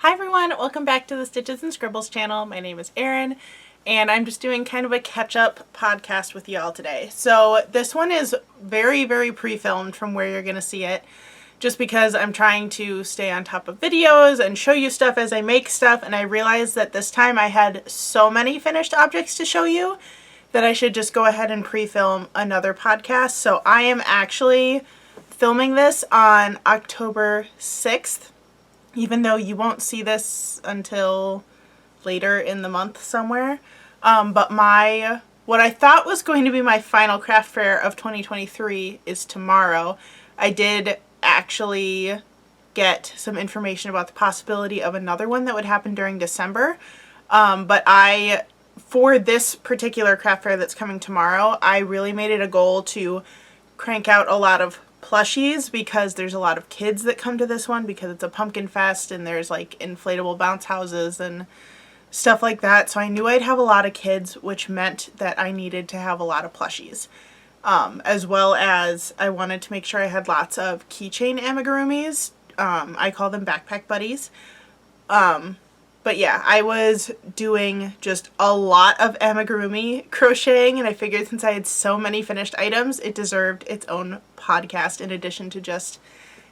Hi everyone, welcome back to the Stitches and Scribbles channel. My name is Erin, and I'm just doing kind of a catch-up podcast with y'all today. So this one is very, very pre-filmed from where you're going to see it, just because I'm trying to stay on top of videos and show you stuff as I make stuff, and I realized that this time I had so many finished objects to show you that I should just go ahead and pre-film another podcast. So I am actually filming this on October 6th. Even though you won't see this until later in the month somewhere. But what I thought was going to be my final craft fair of 2023 is tomorrow. I did actually get some information about the possibility of another one that would happen during December. But for this particular craft fair that's coming tomorrow, I really made it a goal to crank out a lot of plushies because there's a lot of kids that come to this one because it's a pumpkin fest and there's like inflatable bounce houses and stuff like that. So I knew I'd have a lot of kids, which meant that I needed to have a lot of plushies. As well as I wanted to make sure I had lots of keychain amigurumis. I call them backpack buddies. But yeah, I was doing just a lot of amigurumi crocheting, and I figured since I had so many finished items, it deserved its own podcast in addition to just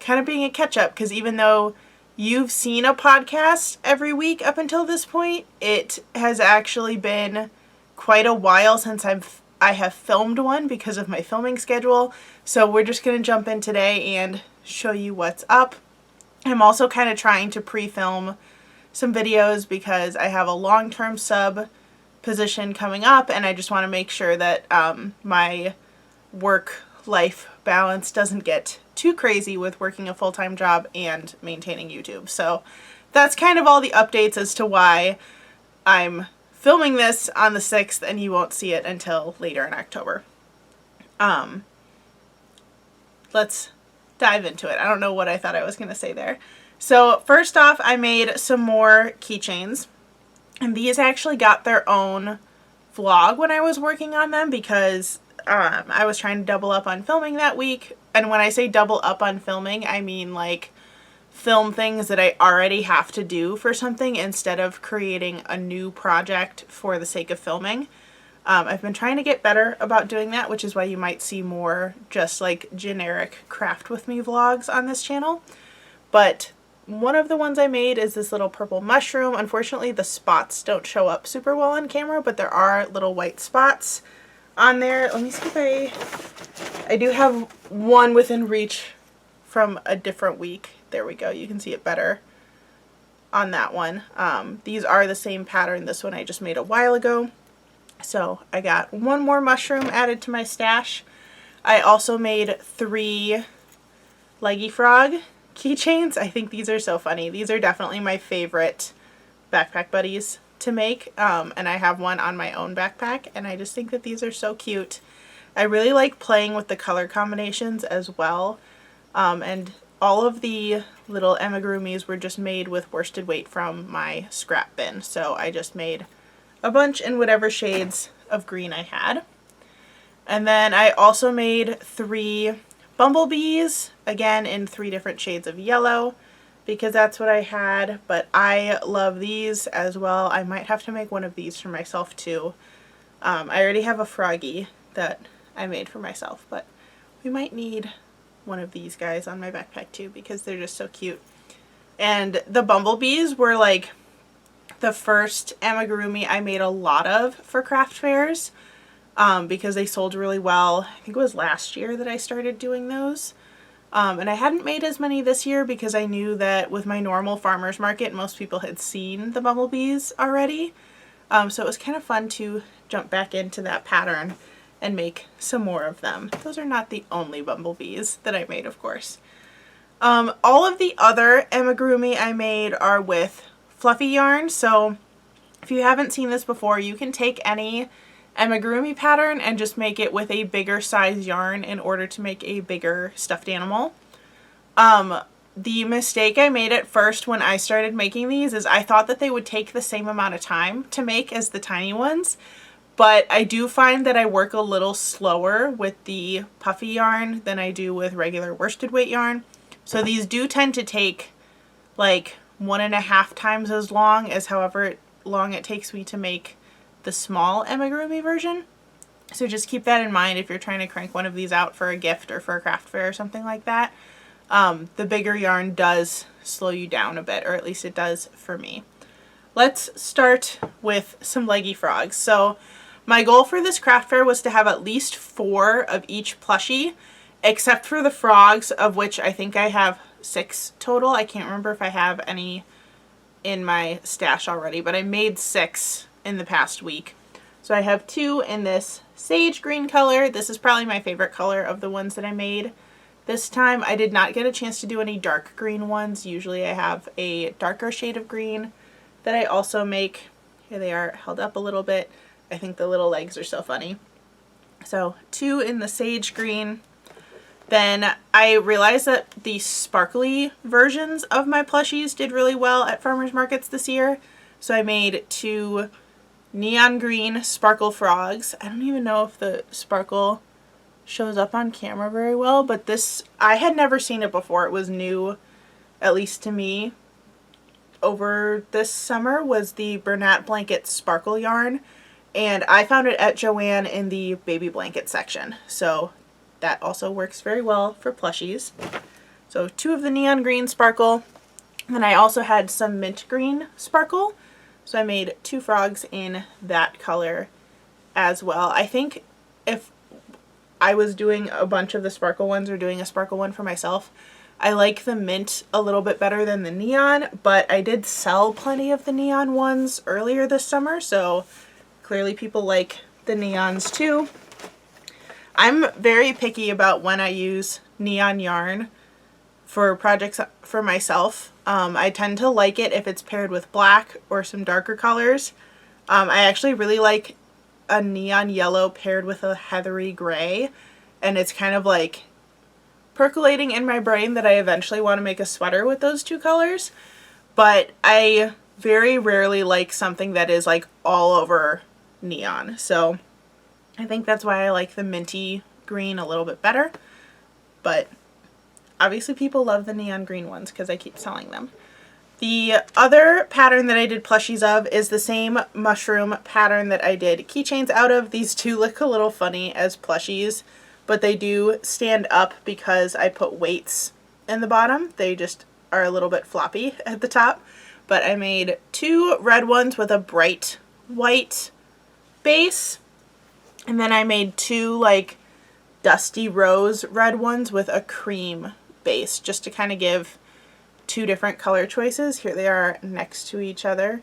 kind of being a catch-up, because even though you've seen a podcast every week up until this point, it has actually been quite a while since I have filmed one because of my filming schedule. So we're just going to jump in today and show you what's up. I'm also kind of trying to pre-film some videos because I have a long-term sub position coming up, and I just want to make sure that my work-life balance doesn't get too crazy with working a full-time job and maintaining YouTube. So that's kind of all the updates as to why I'm filming this on the 6th and you won't see it until later in October. Let's dive into it. I don't know what I thought I was going to say there. So first off, I made some more keychains, and these actually got their own vlog when I was working on them because I was trying to double up on filming that week. And when I say double up on filming, I mean like film things that I already have to do for something instead of creating a new project for the sake of filming. I've been trying to get better about doing that, which is why you might see more just like generic craft with me vlogs on this channel. But one of the ones I made is this little purple mushroom. Unfortunately, the spots don't show up super well on camera, but there are little white spots on there. Let me see if I do have one within reach from a different week. There we go. You can see it better on that one. These are the same pattern. This one I just made a while ago. So I got one more mushroom added to my stash. I also made 3 Leggy Frog keychains. I think these are so funny. These are definitely my favorite backpack buddies to make, and I have one on my own backpack, and I just think that these are so cute. I really like playing with the color combinations as well, and all of the little amigurumis were just made with worsted weight from my scrap bin, so I just made a bunch in whatever shades of green I had. And then I also made 3 bumblebees, again in 3 different shades of yellow, because that's what I had, but I love these as well. I might have to make one of these for myself too. I already have a froggy that I made for myself, but we might need one of these guys on my backpack too because they're just so cute. And the bumblebees were like the first amigurumi I made a lot of for craft fairs. Because they sold really well. I think it was last year that I started doing those. And I hadn't made as many this year because I knew that with my normal farmer's market, most people had seen the bumblebees already. So it was kind of fun to jump back into that pattern and make some more of them. Those are not the only bumblebees that I made, of course. All of the other amigurumi I made are with fluffy yarn. So if you haven't seen this before, you can take any amigurumi pattern and just make it with a bigger size yarn in order to make a bigger stuffed animal. The mistake I made at first when I started making these is I thought that they would take the same amount of time to make as the tiny ones, but I do find that I work a little slower with the puffy yarn than I do with regular worsted weight yarn. So these do tend to take like 1.5 times as long as however long it takes me to make the small amigurumi version. So just keep that in mind if you're trying to crank one of these out for a gift or for a craft fair or something like that. The bigger yarn does slow you down a bit, or at least it does for me. Let's start with some leggy frogs. So my goal for this craft fair was to have at least 4 of each plushie, except for the frogs, of which I think I have 6 total. I can't remember if I have any in my stash already, but I made 6 in the past week. So I have 2 in this sage green color. This is probably my favorite color of the ones that I made this time. I did not get a chance to do any dark green ones. Usually I have a darker shade of green that I also make. Here they are held up a little bit. I think the little legs are so funny. So 2 in the sage green. Then I realized that the sparkly versions of my plushies did really well at farmers markets this year. So I made 2 neon green sparkle frogs. I don't even know if the sparkle shows up on camera very well, but this, I had never seen it before. It was new, at least to me, over this summer, was the Bernat Blanket sparkle yarn. And I found it at Joann in the baby blanket section. So that also works very well for plushies. So 2 of the neon green sparkle. And then I also had some mint green sparkle. So I made 2 frogs in that color as well. I think if I was doing a bunch of the sparkle ones or doing a sparkle one for myself, I like the mint a little bit better than the neon, but I did sell plenty of the neon ones earlier this summer, so clearly people like the neons too. I'm very picky about when I use neon yarn for projects for myself. I tend to like it if it's paired with black or some darker colors. I actually really like a neon yellow paired with a heathery gray, and it's kind of like percolating in my brain that I eventually want to make a sweater with those 2 colors, but I very rarely like something that is like all over neon. So I think that's why I like the minty green a little bit better, but obviously people love the neon green ones because I keep selling them. The other pattern that I did plushies of is the same mushroom pattern that I did keychains out of. These 2 look a little funny as plushies, but they do stand up because I put weights in the bottom. They just are a little bit floppy at the top. But I made 2 red ones with a bright white base, and then I made 2 like dusty rose red ones with a cream base, just to kind of give 2 different color choices. Here they are next to each other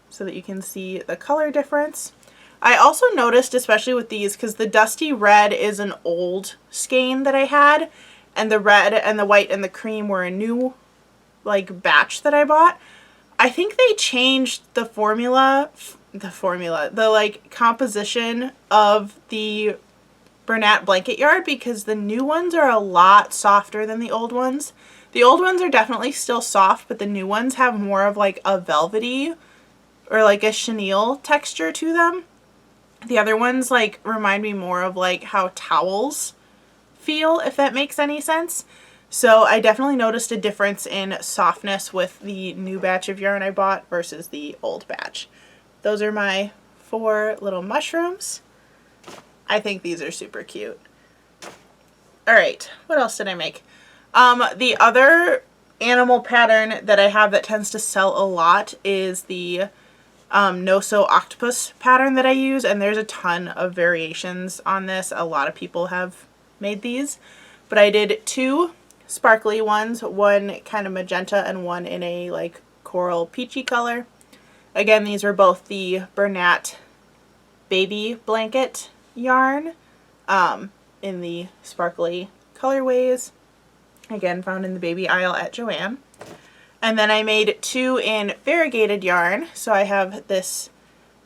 so that you can see the color difference. I also noticed, especially with these, because the dusty red is an old skein that I had, and the red and the white and the cream were a new like batch that I bought. I think they changed the like composition of the Bernat blanket yard, because the new ones are a lot softer than the old ones. The old ones are definitely still soft, but the new ones have more of like a velvety or like a chenille texture to them. The other ones like remind me more of like how towels feel, if that makes any sense. So I definitely noticed a difference in softness with the new batch of yarn I bought versus the old batch. Those are my 4 little mushrooms. I think these are super cute. Alright, what else did I make? The other animal pattern that I have that tends to sell a lot is the no-sew octopus pattern that I use, and there's a ton of variations on this. A lot of people have made these, but I did 2 sparkly ones, one kind of magenta and one in a like coral peachy color. Again, these were both the Bernat baby blanket yarn in the sparkly colorways, again found in the baby aisle at Joann. And then I made 2 in variegated yarn, so I have this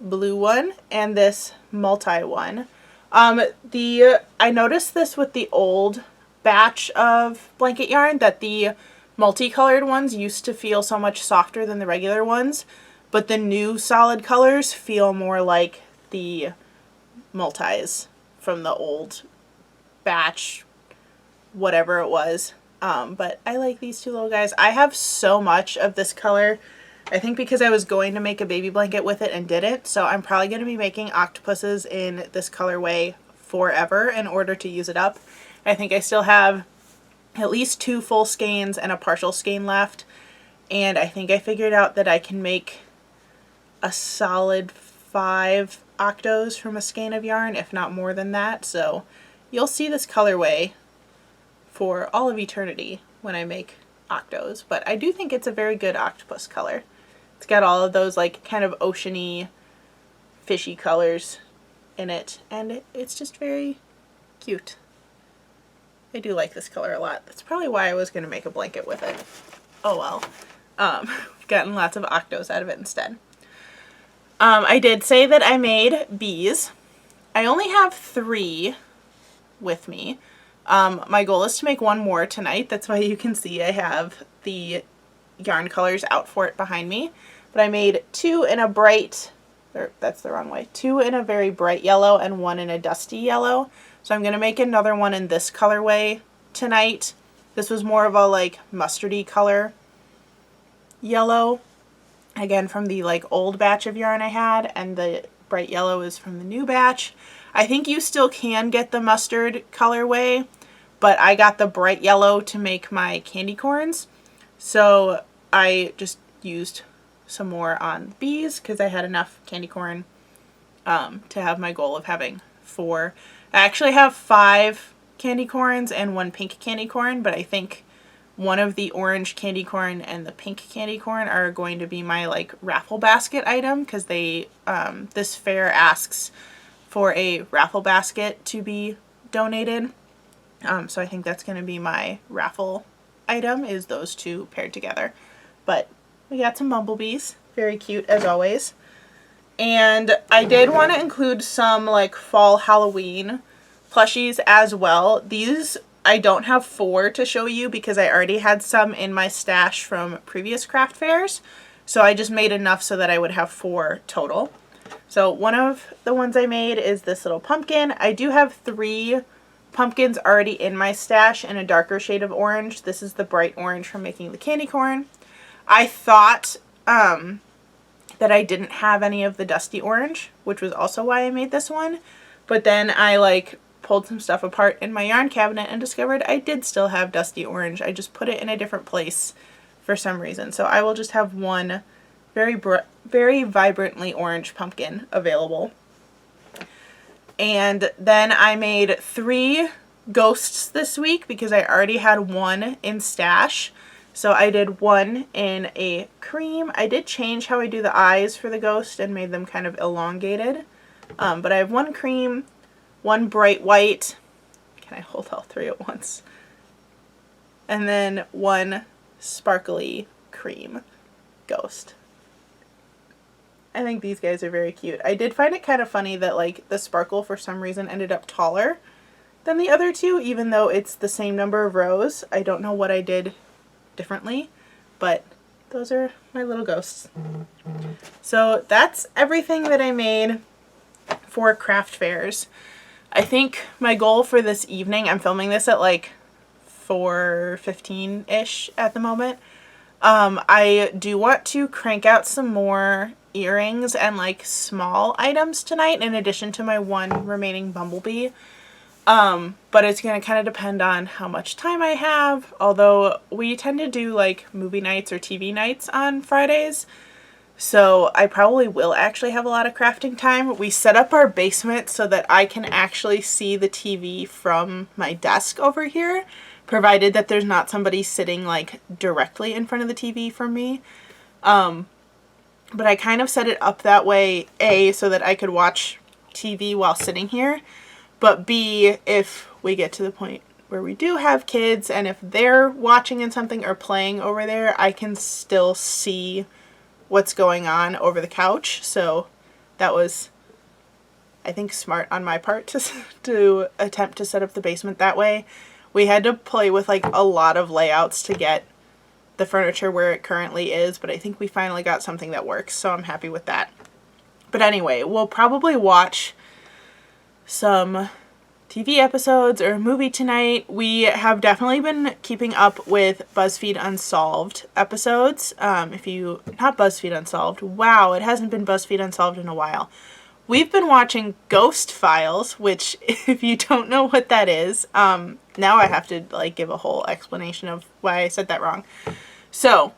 blue one and this multi one. I noticed this with the old batch of blanket yarn, that the multicolored ones used to feel so much softer than the regular ones, but the new solid colors feel more like the multis from the old batch, whatever it was, But I like these two little guys. I have so much of this color, I think because I was going to make a baby blanket with it and didn't. So I'm probably going to be making octopuses in this colorway forever in order to use it up. I think I still have at least 2 full skeins and a partial skein left. And I think I figured out that I can make a solid 5 octos from a skein of yarn, if not more than that. So you'll see this colorway for all of eternity when I make octos. But I do think it's a very good octopus color. It's got all of those like kind of oceany, fishy colors in it. And it's just very cute. I do like this color a lot. That's probably why I was going to make a blanket with it. Oh well. I've gotten lots of octos out of it instead. I did say that I made bees. I only have 3 with me. My goal is to make 1 more tonight. That's why you can see I have the yarn colors out for it behind me. But I made 2 in a bright, or that's the wrong way, 2 in a very bright yellow and 1 in a dusty yellow. So I'm going to make another one in this colorway tonight. This was more of a like mustardy color yellow. Again, from the like old batch of yarn I had, and the bright yellow is from the new batch. I think you still can get the mustard colorway, but I got the bright yellow to make my candy corns. So I just used some more on bees because I had enough candy corn to have my goal of having 4. I actually have 5 candy corns and 1 pink candy corn, but I think one of the orange candy corn and the pink candy corn are going to be my like raffle basket item because they this fair asks for a raffle basket to be donated. So I think that's going to be my raffle item, is those 2 paired together. But we got some bumblebees, very cute as always. And I did want to include some like fall Halloween plushies as well. These I don't have 4 to show you because I already had some in my stash from previous craft fairs. So I just made enough so that I would have 4 total. So one of the ones I made is this little pumpkin. I do have 3 pumpkins already in my stash in a darker shade of orange. This is the bright orange from making the candy corn. I thought that I didn't have any of the dusty orange, which was also why I made this one. But then I like pulled some stuff apart in my yarn cabinet and discovered I did still have dusty orange. I just put it in a different place for some reason. So I will just have one very vibrantly orange pumpkin available. And then I made 3 ghosts this week because I already had 1 in stash. So I did 1 in a cream. I did change how I do the eyes for the ghost and made them kind of elongated. But I have 1 cream, 1 bright white. Can I hold all 3 at once? And then 1 sparkly cream ghost. I think these guys are very cute. I did find it kind of funny that like the sparkle for some reason ended up taller than the other 2, even though it's the same number of rows. I don't know what I did differently, but those are my little ghosts. So that's everything that I made for craft fairs. I think my goal for this evening, I'm filming this at like 4:15-ish at the moment. I do want to crank out some more earrings and like small items tonight in addition to my 1 remaining bumblebee. But it's going to kind of depend on how much time I have, although we tend to do like movie nights or TV nights on Fridays. So I probably will actually have a lot of crafting time. We set up our basement so that I can actually see the TV from my desk over here, provided that there's not somebody sitting like directly in front of the TV from me. But I kind of set it up that way, A, so that I could watch TV while sitting here, but B, if we get to the point where we do have kids and if they're watching in something or playing over there, I can still see what's going on over the couch. So that was, I think, smart on my part to attempt to set up the basement that way. We had to play with like a lot of layouts to get the furniture where it currently is, but I think we finally got something that works, so I'm happy with that. But anyway, we'll probably watch some TV episodes or a movie tonight. We have definitely been keeping up with BuzzFeed Unsolved episodes. Not BuzzFeed Unsolved. Wow, it hasn't been BuzzFeed Unsolved in a while. We've been watching Ghost Files, which if you don't know what that is, now I have to give a whole explanation of why I said that wrong. So,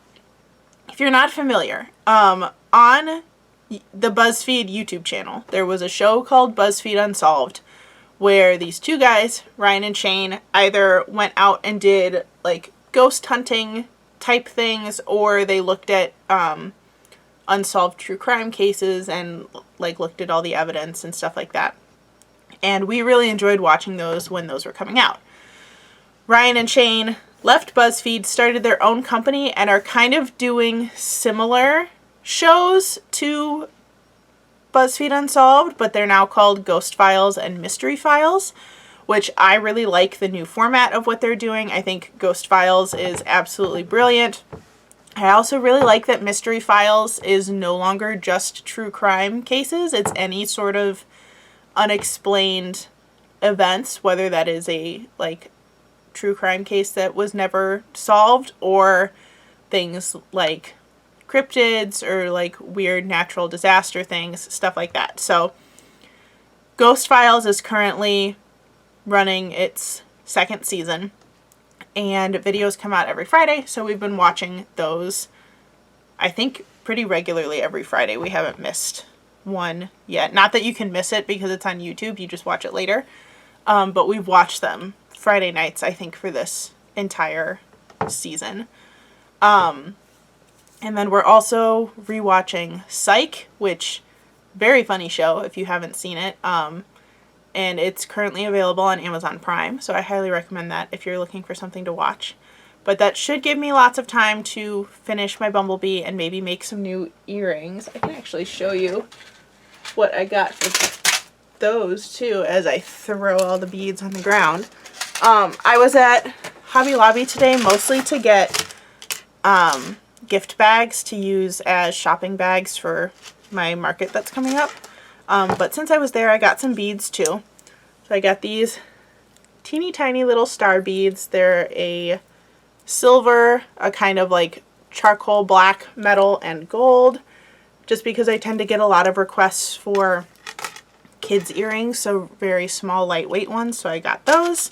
if you're not familiar, on the BuzzFeed YouTube channel, there was a show called BuzzFeed Unsolved, where these two guys, Ryan and Shane, either went out and did ghost hunting type things, or they looked at unsolved true crime cases and looked at all the evidence and stuff like that. And we really enjoyed watching those when those were coming out. Ryan and Shane left BuzzFeed, started their own company, and are kind of doing similar shows to BuzzFeed Unsolved, but they're now called Ghost Files and Mystery Files, which I really like the new format of what they're doing. I think Ghost Files is absolutely brilliant. I also really like that Mystery Files is no longer just true crime cases. It's any sort of unexplained events, whether that is a true crime case that was never solved, or things like cryptids or weird natural disaster things, stuff like that. So Ghost Files is currently running its second season, and videos come out every Friday, so we've been watching those, I think, pretty regularly every Friday. We haven't missed one yet. Not that you can miss it because it's on YouTube, you just watch it later. But we've watched them Friday nights, I think, for this entire season. And then we're also rewatching Psych, which, very funny show if you haven't seen it. And it's currently available on Amazon Prime, so I highly recommend that if you're looking for something to watch. But that should give me lots of time to finish my Bumblebee and maybe make some new earrings. I can actually show you what I got for those, too, as I throw all the beads on the ground. I was at Hobby Lobby today mostly to get gift bags to use as shopping bags for my market that's coming up. But since I was there, I got some beads too. So I got these teeny tiny little star beads. They're a silver, a kind of charcoal black, metal, and gold. Just because I tend to get a lot of requests for kids' earrings, so very small, lightweight ones. So I got those.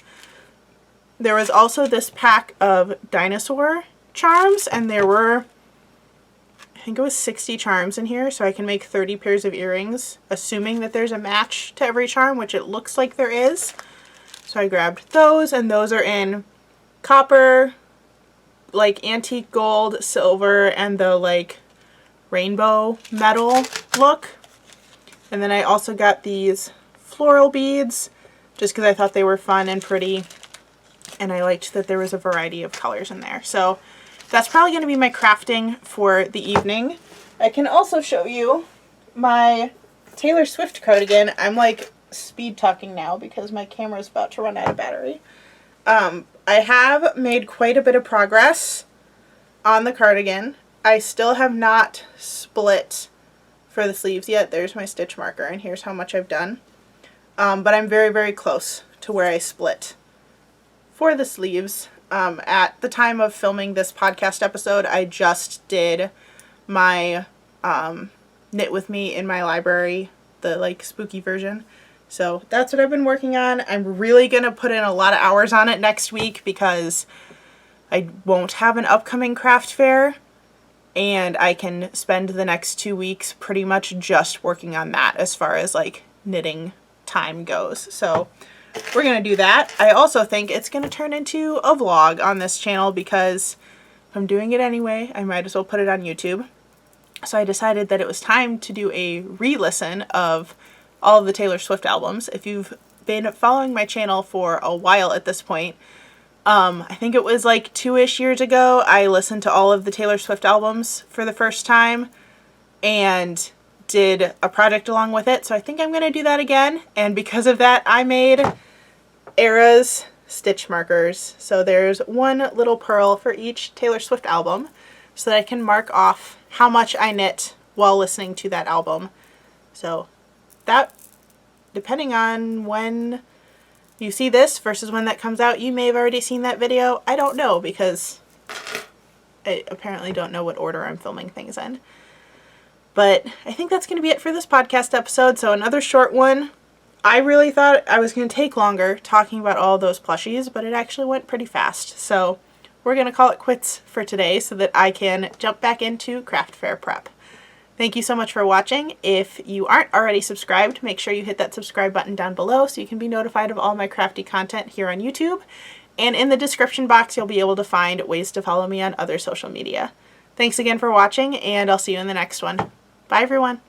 There was also this pack of dinosaur charms, and there were, I think it was 60 charms in here, so I can make 30 pairs of earrings, assuming that there's a match to every charm, which it looks like there is. So I grabbed those, and those are in copper, antique gold, silver, and the rainbow metal look. And then I also got these floral beads, just because I thought they were fun and pretty, and I liked that there was a variety of colors in there. So that's probably going to be my crafting for the evening. I can also show you my Taylor Swift cardigan. I'm speed talking now because my camera is about to run out of battery. I have made quite a bit of progress on the cardigan. I still have not split for the sleeves yet. There's my stitch marker, and here's how much I've done. But I'm very, very close to where I split for the sleeves. At the time of filming this podcast episode, I just did my Knit With Me in my library, the spooky version. So that's what I've been working on. I'm really going to put in a lot of hours on it next week because I won't have an upcoming craft fair, and I can spend the next 2 weeks pretty much just working on that as far as knitting time goes. So we're going to do that. I also think it's going to turn into a vlog on this channel because if I'm doing it anyway, I might as well put it on YouTube. So I decided that it was time to do a re-listen of all of the Taylor Swift albums. If you've been following my channel for a while at this point, I think it was 2-ish years ago, I listened to all of the Taylor Swift albums for the first time and did a project along with it. So I think I'm going to do that again. And because of that, I made Era's stitch markers. So there's one little pearl for each Taylor Swift album so that I can mark off how much I knit while listening to that album. So that, depending on when you see this versus when that comes out, you may have already seen that video. I don't know because I apparently don't know what order I'm filming things in. But I think that's going to be it for this podcast episode. So another short one. I really thought I was going to take longer talking about all those plushies, but it actually went pretty fast. So we're going to call it quits for today so that I can jump back into craft fair prep. Thank you so much for watching. If you aren't already subscribed, make sure you hit that subscribe button down below so you can be notified of all my crafty content here on YouTube. And in the description box, you'll be able to find ways to follow me on other social media. Thanks again for watching, and I'll see you in the next one. Bye, everyone.